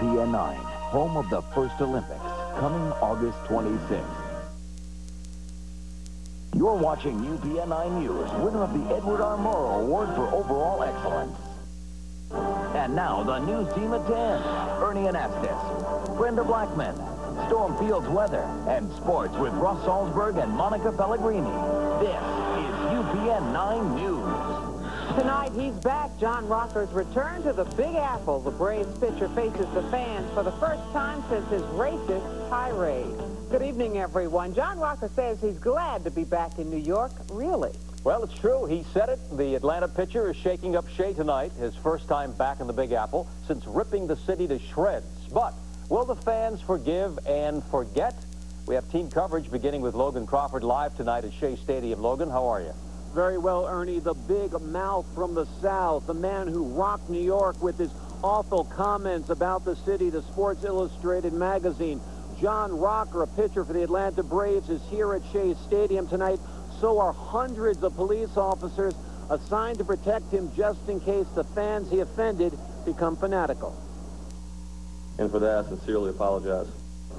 UPN 9, home of the first Olympics, coming August 26th. You're watching UPN 9 News, winner of the Edward R. Murrow Award for Overall Excellence. And now, the news team at 10. Ernie Anastos, Brenda Blackmon, Storm Field's weather, and sports with Russ Salzberg and Monica Pellegrini. This is UPN 9 News. Tonight, he's back. John Rocker's return to the Big Apple. The Braves pitcher faces the fans for the first time since his racist tirade. Good evening, everyone. John Rocker says he's glad to be back in New York. Really? Well, it's true. He said it. The Atlanta pitcher is shaking up Shea tonight, his first time back in the Big Apple since ripping the city to shreds. But will the fans forgive and forget? We have team coverage beginning with Logan Crawford live tonight at Shea Stadium. Logan, how are you? Very well, Ernie. The big mouth from the South, the man who rocked New York with his awful comments about the city, the Sports Illustrated magazine. John Rocker, a pitcher for the Atlanta Braves, is here at Shea Stadium tonight. So are hundreds of police officers assigned to protect him just in case the fans he offended become fanatical. And for that, I sincerely apologize.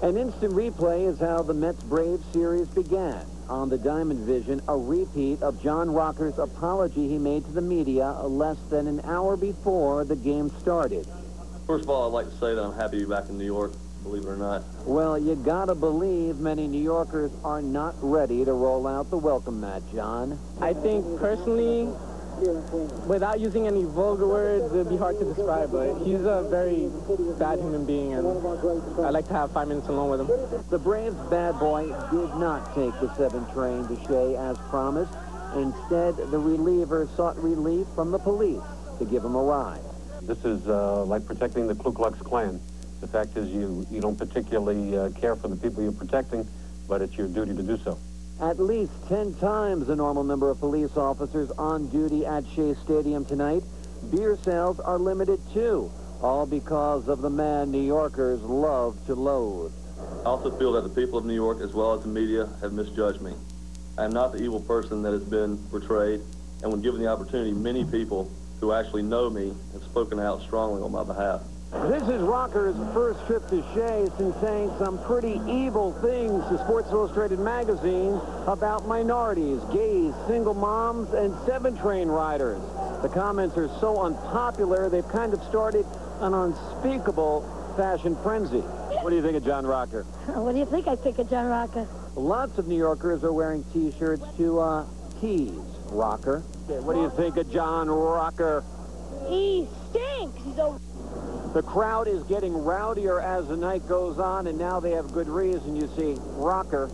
An instant replay is how the Mets-Braves series began. On the Diamond Vision, a repeat of John Rocker's apology he made to the media less than an hour before the game started. First of all, I'd like to say that I'm happy to be back in New York, believe it or not. Well, you gotta believe many New Yorkers are not ready to roll out the welcome mat, John. I think personally, without using any vulgar words, it'd be hard to describe, but he's a very bad human being, and I like to have 5 minutes alone with him. The Braves bad boy did not take the 7 train to Shea as promised. Instead, the reliever sought relief from the police to give him a ride. This is like protecting the Ku Klux Klan. The fact is you don't particularly care for the people you're protecting, but it's your duty to do so. At least 10 times the normal number of police officers on duty at Shea Stadium tonight. Beer sales are limited too, all because of the man New Yorkers love to loathe. I also feel that the people of New York, as well as the media, have misjudged me. I am not the evil person that has been portrayed, and when given the opportunity, many people who actually know me have spoken out strongly on my behalf. This is Rocker's first trip to Shea since saying some pretty evil things to Sports Illustrated magazine about minorities, gays, single moms, and 7 train riders. The comments are so unpopular, they've kind of started an unspeakable fashion frenzy. What do you think of John Rocker? What do you think I think of John Rocker? Lots of New Yorkers are wearing T-shirts to tease Rocker. What do you think of John Rocker? He stinks. He's a... The crowd is getting rowdier as the night goes on, and now they have good reason. You see, Rocker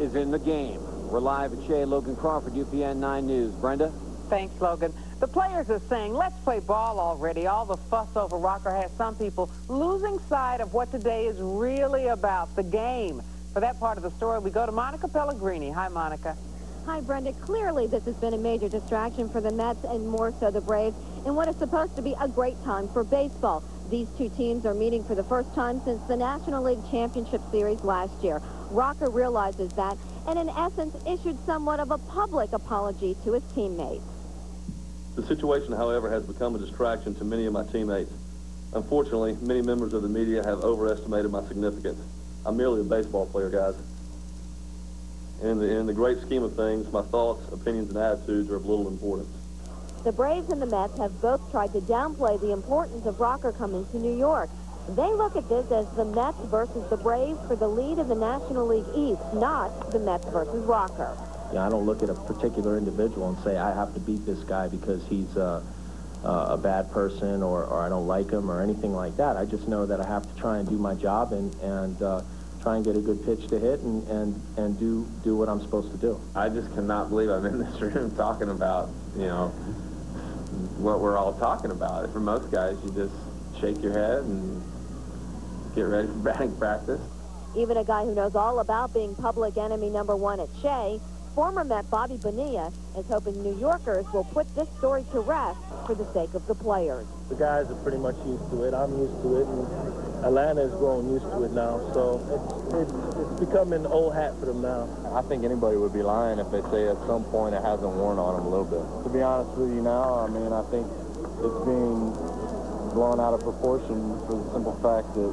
is in the game. We're live at Shea. Logan Crawford, UPN 9 News. Brenda? Thanks, Logan. The players are saying, let's play ball already. All the fuss over Rocker has some people losing sight of what today is really about, the game. For that part of the story, we go to Monica Pellegrini. Hi, Monica. Hi, Brenda. Clearly, this has been a major distraction for the Mets and more so the Braves in what is supposed to be a great time for baseball. These two teams are meeting for the first time since the National League Championship Series last year. Rocker realizes that and, in essence, issued somewhat of a public apology to his teammates. The situation, however, has become a distraction to many of my teammates. Unfortunately, many members of the media have overestimated my significance. I'm merely a baseball player, guys. In the great scheme of things, my thoughts, opinions, and attitudes are of little importance. The Braves and the Mets have both tried to downplay the importance of Rocker coming to New York. They look at this as the Mets versus the Braves for the lead in the National League East, not the Mets versus Rocker. Yeah, I don't look at a particular individual and say I have to beat this guy because he's a bad person or I don't like him or anything like that. I just know that I have to try and do my job and try and get a good pitch to hit and do what I'm supposed to do. I just cannot believe I'm in this room talking about, you know, what we're all talking about. For most guys, you just shake your head and get ready for batting practice. Even a guy who knows all about being public enemy #1 at Shea, former Met Bobby Bonilla is hoping New Yorkers will put this story to rest for the sake of the players. The guys are pretty much used to it. I'm used to it, and Atlanta is growing used to it now. So it's becoming old hat for them now. I think anybody would be lying if they say at some point it hasn't worn on them a little bit. To be honest with you now, I mean, I think it's being blown out of proportion for the simple fact that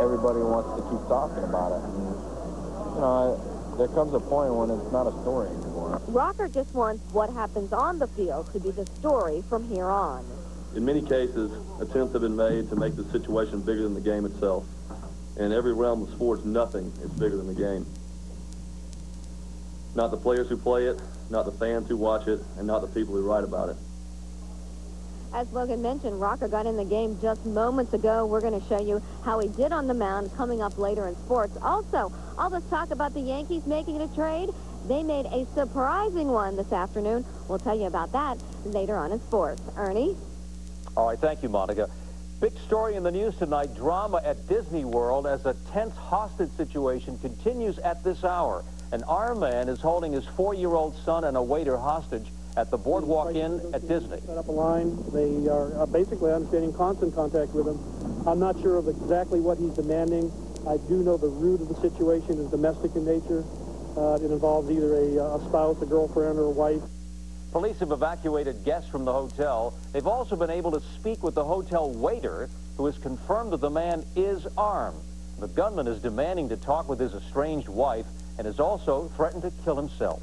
everybody wants to keep talking about it. And, you know, there comes a point when it's not a story anymore. Rocker just wants what happens on the field to be the story from here on. In many cases, attempts have been made to make the situation bigger than the game itself. In every realm of sports, nothing is bigger than the game. Not the players who play it, not the fans who watch it, and not the people who write about it. As Logan mentioned, Rocker got in the game just moments ago. We're going to show you how he did on the mound coming up later in sports. Also, all this talk about the Yankees making a trade, they made a surprising one this afternoon. We'll tell you about that later on in sports. Ernie? All right, thank you, Monica. Big story in the news tonight, drama at Disney World as a tense hostage situation continues at this hour. An armed man is holding his 4-year-old son and a waiter hostage at the Boardwalk Inn at Disney. Set up a line. They are basically, I'm staying in constant contact with him. I'm not sure of exactly what he's demanding. I do know the root of the situation is domestic in nature. It involves either a spouse, a girlfriend, or a wife. Police have evacuated guests from the hotel. They've also been able to speak with the hotel waiter, who has confirmed that the man is armed. The gunman is demanding to talk with his estranged wife and has also threatened to kill himself.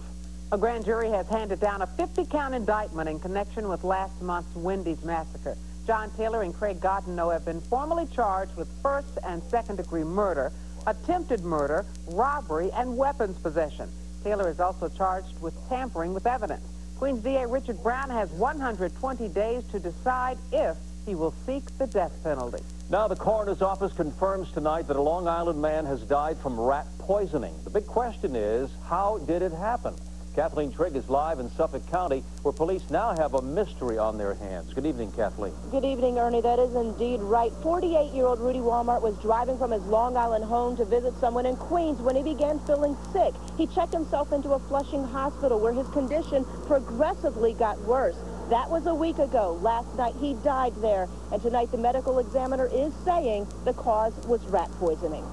A grand jury has handed down a 50-count indictment in connection with last month's Wendy's massacre. John Taylor and Craig Godineau have been formally charged with first and second-degree murder, attempted murder, robbery, and weapons possession. Taylor is also charged with tampering with evidence. Queens DA Richard Brown has 120 days to decide if he will seek the death penalty. Now, the coroner's office confirms tonight that a Long Island man has died from rat poisoning. The big question is, how did it happen? Kathleen Trigg is live in Suffolk County, where police now have a mystery on their hands. Good evening, Kathleen. Good evening, Ernie. That is indeed right. 48-year-old Rudy Walmart was driving from his Long Island home to visit someone in Queens when he began feeling sick. He checked himself into a Flushing hospital where his condition progressively got worse. That was a week ago. Last night, he died there. And tonight, the medical examiner is saying the cause was rat poisoning.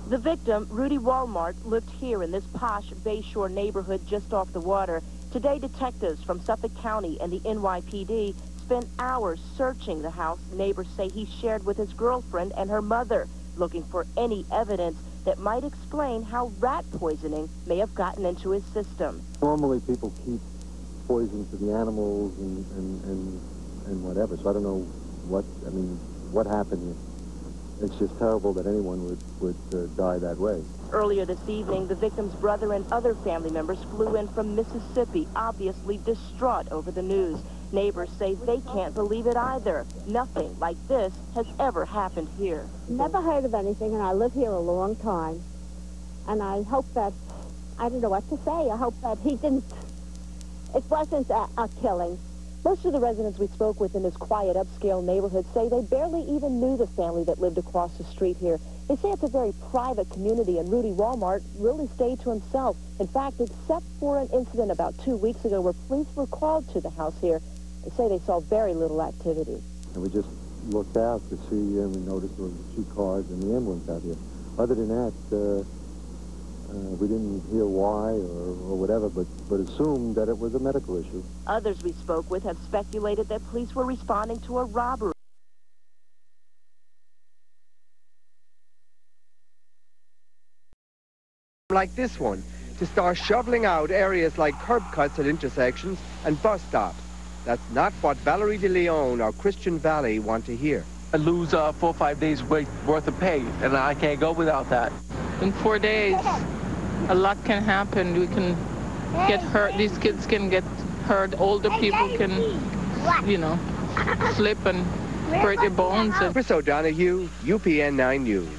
The victim, Rudy Walmart, lived here in this posh Bayshore neighborhood just off the water. Today, detectives from Suffolk County and the NYPD spent hours searching the house neighbors say he shared with his girlfriend and her mother, looking for any evidence that might explain how rat poisoning may have gotten into his system. Normally, people keep poison to the animals and whatever, so I don't know what happened here. It's just terrible that anyone would die that way. Earlier this evening, the victim's brother and other family members flew in from Mississippi, obviously distraught over the news. Neighbors say they can't believe it either. Nothing like this has ever happened here. Never heard of anything, and I live here a long time. And I hope that, I don't know what to say, I hope that he didn't, it wasn't a killing. Most of the residents we spoke with in this quiet, upscale neighborhood say they barely even knew the family that lived across the street here. They say it's a very private community, and Rudy Walmart really stayed to himself. In fact, except for an incident about 2 weeks ago where police were called to the house here, they say they saw very little activity. And we just looked out to see, and we noticed there were 2 cars and the ambulance out here. Other than that, we didn't hear why or whatever, but assumed that it was a medical issue. Others we spoke with have speculated that police were responding to a robbery. Like this one, to start shoveling out areas like curb cuts at intersections and bus stops. That's not what Valerie de Leon or Christian Valley want to hear. I lose 4 or 5 days worth of pay, and I can't go without that. In 4 days, a lot can happen. We can get hurt. These kids can get hurt. Older people can, you know, slip and break their bones. Chris O'Donoghue, UPN 9 News.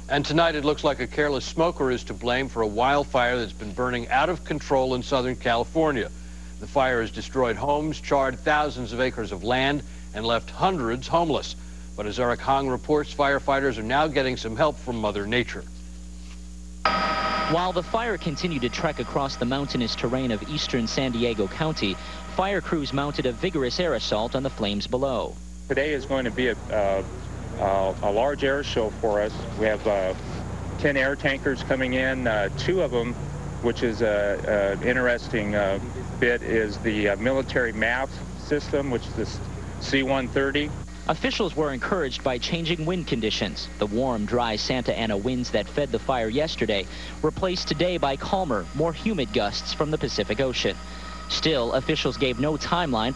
And tonight it looks like a careless smoker is to blame for a wildfire that's been burning out of control in Southern California. The fire has destroyed homes, charred thousands of acres of land, and left hundreds homeless. But as Eric Hong reports, firefighters are now getting some help from Mother Nature. While the fire continued to trek across the mountainous terrain of eastern San Diego County, fire crews mounted a vigorous air assault on the flames below. Today is going to be a large air show for us. We have 10 air tankers coming in. 2 of them, which is an interesting bit, is the military MAF system, which is the C-130. Officials were encouraged by changing wind conditions. The warm, dry Santa Ana winds that fed the fire yesterday replaced today by calmer, more humid gusts from the Pacific Ocean. Still, officials gave no timeline,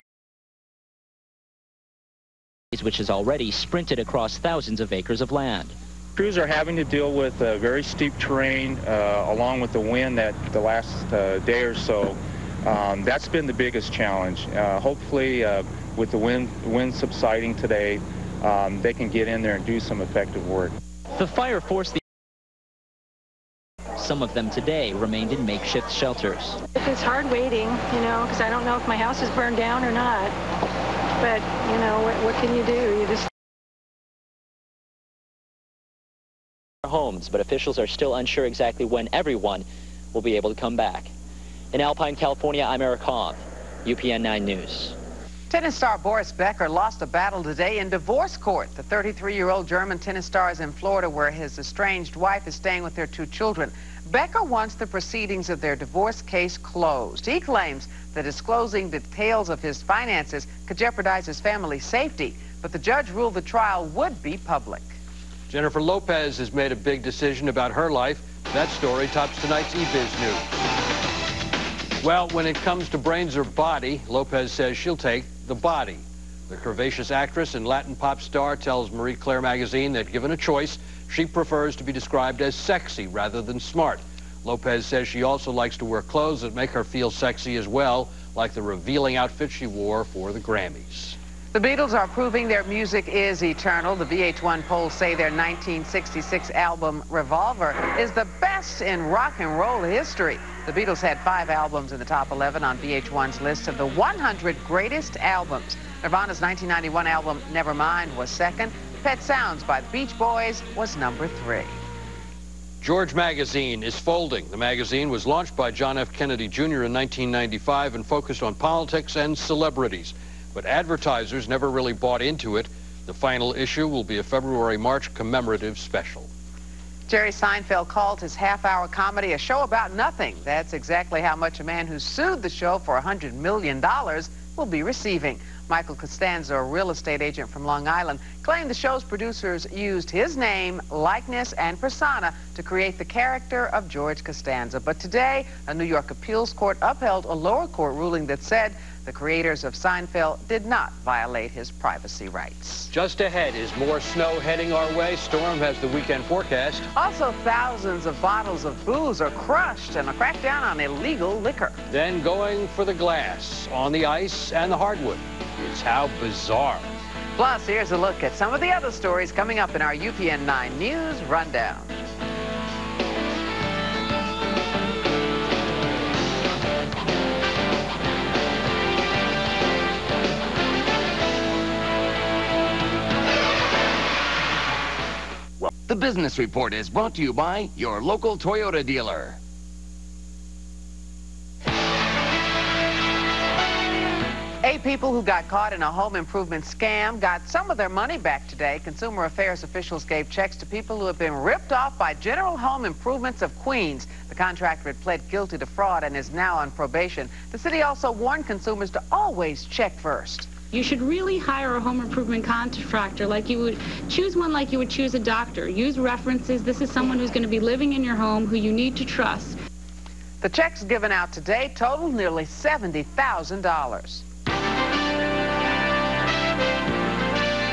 which has already sprinted across thousands of acres of land. Crews are having to deal with very steep terrain along with the wind that the last day or so. That's been the biggest challenge. Hopefully, with the wind subsiding today, they can get in there and do some effective work. The fire forced the... Some of them today remained in makeshift shelters. It's hard waiting, you know, because I don't know if my house is burned down or not. But, you know, what can you do? You just... Homes, but officials are still unsure exactly when everyone will be able to come back. In Alpine, California, I'm Eric Hoff, UPN 9 News. Tennis star Boris Becker lost a battle today in divorce court. The 33-year-old German tennis star is in Florida, where his estranged wife is staying with their 2 children. Becker wants the proceedings of their divorce case closed. He claims that disclosing details of his finances could jeopardize his family's safety, but the judge ruled the trial would be public. Jennifer Lopez has made a big decision about her life. That story tops tonight's eBiz News. Well, when it comes to brains or body, Lopez says she'll take the body. The curvaceous actress and Latin pop star tells Marie Claire magazine that given a choice, she prefers to be described as sexy rather than smart. Lopez says she also likes to wear clothes that make her feel sexy as well, like the revealing outfit she wore for the Grammys. The Beatles are proving their music is eternal. The VH1 polls say their 1966 album, Revolver, is the best in rock and roll history. The Beatles had 5 albums in the top 11 on VH1's list of the 100 greatest albums. Nirvana's 1991 album, Nevermind, was second. Pet Sounds by the Beach Boys was number 3. George Magazine is folding. The magazine was launched by John F. Kennedy Jr. in 1995 and focused on politics and celebrities. But advertisers never really bought into it. The final issue will be a February-March commemorative special. Jerry Seinfeld called his half-hour comedy a show about nothing. That's exactly how much a man who sued the show for $100 million will be receiving. Michael Costanza, a real estate agent from Long Island, claimed the show's producers used his name, likeness, and persona to create the character of George Costanza. But today, a New York appeals court upheld a lower court ruling that said the creators of Seinfeld did not violate his privacy rights. Just ahead is more snow heading our way. Storm has the weekend forecast. Also, thousands of bottles of booze are crushed and a crackdown on illegal liquor. Then going for the glass, on the ice, and the hardwood. It's how bizarre. Plus, here's a look at some of the other stories coming up in our UPN 9 News Rundown. The Business Report is brought to you by your local Toyota dealer. Eight people who got caught in a home improvement scam got some of their money back today. Consumer Affairs officials gave checks to people who have been ripped off by General Home Improvements of Queens. The contractor had pled guilty to fraud and is now on probation. The city also warned consumers to always check first. You should really hire a home improvement contractor like you would choose one like you would choose a doctor. Use references. This is someone who's going to be living in your home who you need to trust. The checks given out today totaled nearly $70,000.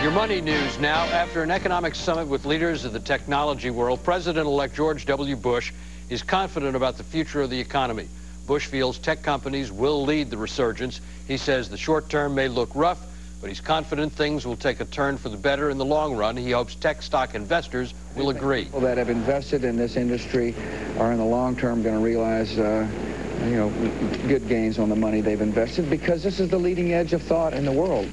Your money news now. After an economic summit with leaders of the technology world, President-elect George W. Bush is confident about the future of the economy. Bush feels tech companies will lead the resurgence. He says the short term may look rough, but he's confident things will take a turn for the better in the long run. He hopes tech stock investors will agree. People that have invested in this industry are in the long term going to realize good gains on the money they've invested, because this is the leading edge of thought in the world.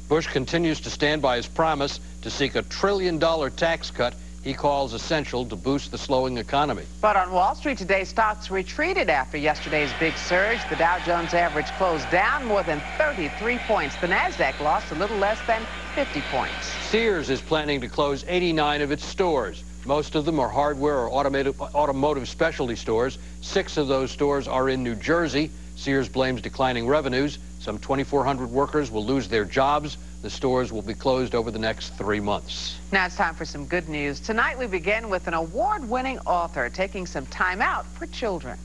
Bush continues to stand by his promise to seek a $1 trillion tax cut he calls essential to boost the slowing economy. But on Wall Street today, stocks retreated after yesterday's big surge. The Dow Jones average closed down more than 33 points. The NASDAQ lost a little less than 50 points. Sears is planning to close 89 of its stores. Most of them are hardware or automotive specialty stores. 6 of those stores are in New Jersey. Sears blames declining revenues. Some 2,400 workers will lose their jobs. The stores will be closed over the next 3 months. Now it's time for some good news. Tonight we begin with an award-winning author taking some time out for children.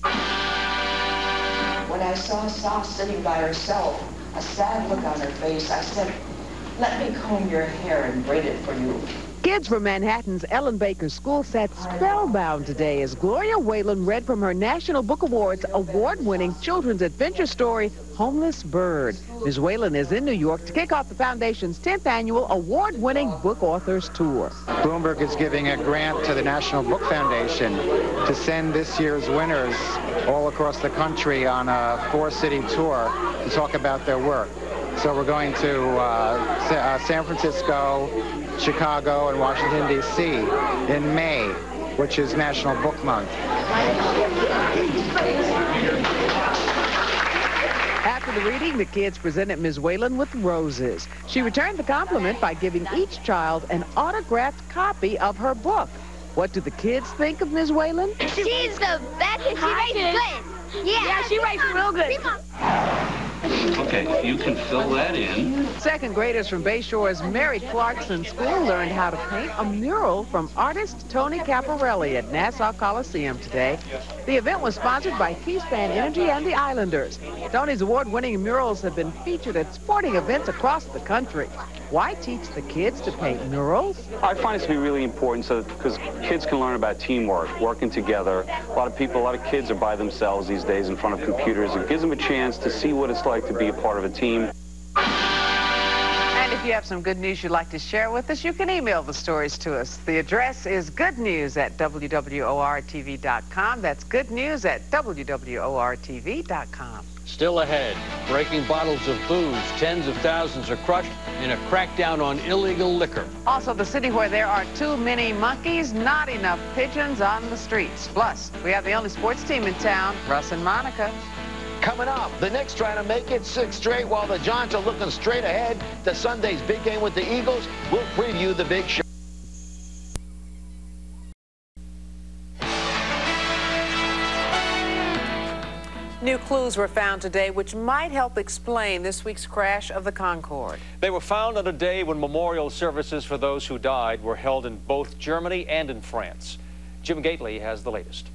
When I saw Soph sitting by herself, a sad look on her face, I said, "Let me comb your hair and braid it for you." Kids from Manhattan's Ellen Baker School sat spellbound today as Gloria Whalen read from her National Book Awards award-winning children's adventure story, Homeless Bird. Ms. Whalen is in New York to kick off the Foundation's 10th annual award-winning book authors tour. Bloomberg is giving a grant to the National Book Foundation to send this year's winners all across the country on a 4-city tour to talk about their work. So we're going to San Francisco, Chicago, and Washington, D.C. in May, which is National Book Month. After the reading, the kids presented Ms. Whalen with roses. She returned the compliment by giving each child an autographed copy of her book. What do the kids think of Ms. Whalen? She's the best and she writes good. Yeah, she writes real good. Okay, if you can fill that in. Second graders from Bayshore's Mary Clarkson School learned how to paint a mural from artist Tony Caparelli at Nassau Coliseum today. The event was sponsored by Keyspan Energy and the Islanders. Tony's award-winning murals have been featured at sporting events across the country. Why teach the kids to paint murals? I find it to be really important because kids can learn about teamwork, working together. A lot of kids are by themselves these days in front of computers. It gives them a chance to see what it's like to be a part of a team. And if you have some good news you'd like to share with us, you can email the stories to us. The address is goodnews@WWOR-TV.com. That's goodnews@WWOR-TV.com. Still ahead, breaking bottles of booze, tens of thousands are crushed in a crackdown on illegal liquor. Also, the city where there are too many monkeys, not enough pigeons on the streets. Plus, we have the only sports team in town, Russ and Monica. Coming up, the Knicks trying to make it 6 straight while the Giants are looking straight ahead to Sunday's big game with the Eagles. We'll preview the big show. New clues were found today which might help explain this week's crash of the Concorde. They were found on a day when memorial services for those who died were held in both Germany and in France. Jim Gately has the latest.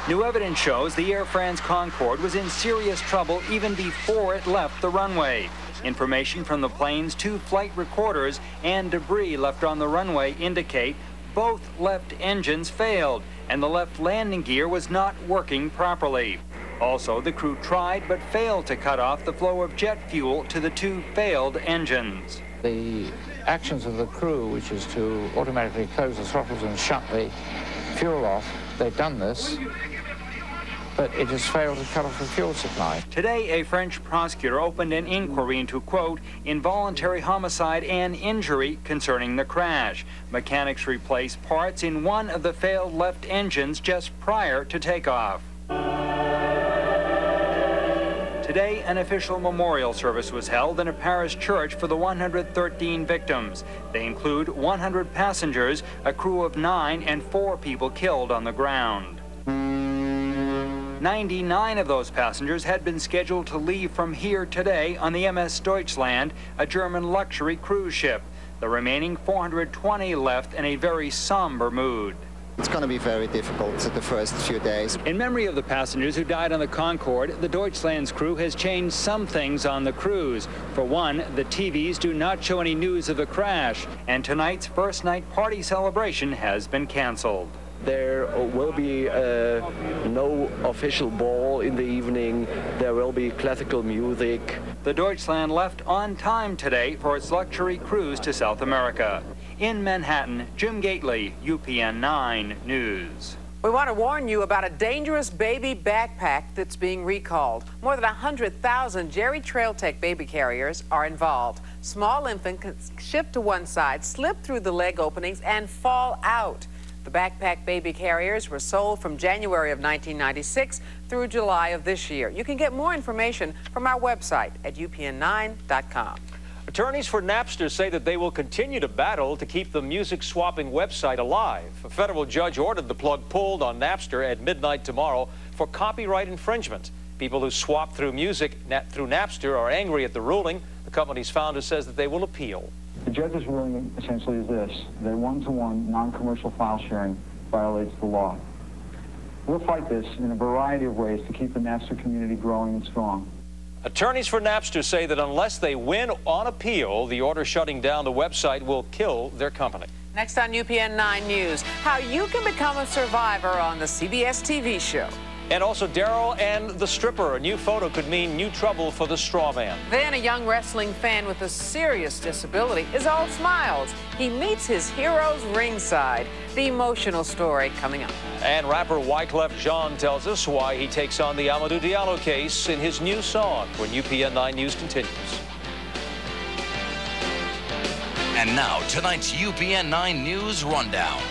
New evidence shows the Air France Concorde was in serious trouble even before it left the runway. Information from the plane's 2 flight recorders and debris left on the runway indicate both left engines failed and the left landing gear was not working properly. Also, the crew tried but failed to cut off the flow of jet fuel to the 2 failed engines. The actions of the crew, which is to automatically close the throttles and shut the fuel off, they've done this, but it has failed to cut off the fuel supply. Today, a French prosecutor opened an inquiry into, quote, involuntary homicide and injury concerning the crash. Mechanics replaced parts in one of the failed left engines just prior to takeoff. Today, an official memorial service was held in a Paris church for the 113 victims. They include 100 passengers, a crew of 9, and 4 people killed on the ground. 99 of those passengers had been scheduled to leave from here today on the MS Deutschland, a German luxury cruise ship. The remaining 420 left in a very somber mood. It's going to be very difficult the first few days. In memory of the passengers who died on the Concorde, the Deutschland's crew has changed some things on the cruise. For one, the TVs do not show any news of the crash, and tonight's first night party celebration has been canceled. There will be no official ball in the evening. There will be classical music. The Deutschland left on time today for its luxury cruise to South America. In Manhattan, Jim Gately, UPN 9 News. We want to warn you about a dangerous baby backpack that's being recalled. More than 100,000 Jerry Trail Tech baby carriers are involved. Small infants can shift to one side, slip through the leg openings, and fall out. The backpack baby carriers were sold from January of 1996 through July of this year. You can get more information from our website at upn9.com. Attorneys for Napster say that they will continue to battle to keep the music-swapping website alive. A federal judge ordered the plug pulled on Napster at midnight tomorrow for copyright infringement. People who swap through music through Napster are angry at the ruling. The company's founder says that they will appeal. The judge's ruling essentially is this, that one-to-one non-commercial file sharing violates the law. We'll fight this in a variety of ways to keep the Napster community growing and strong. Attorneys for Napster say that unless they win on appeal, the order shutting down the website will kill their company. Next on UPN 9 News, how you can become a survivor on the CBS-TV show. And also Daryl and the stripper. A new photo could mean new trouble for the straw man. Then a young wrestling fan with a serious disability is all smiles. He meets his heroes ringside. The emotional story coming up. And rapper Wyclef Jean tells us why he takes on the Amadou Diallo case in his new song when UPN 9 News continues. And now, tonight's UPN 9 News Rundown.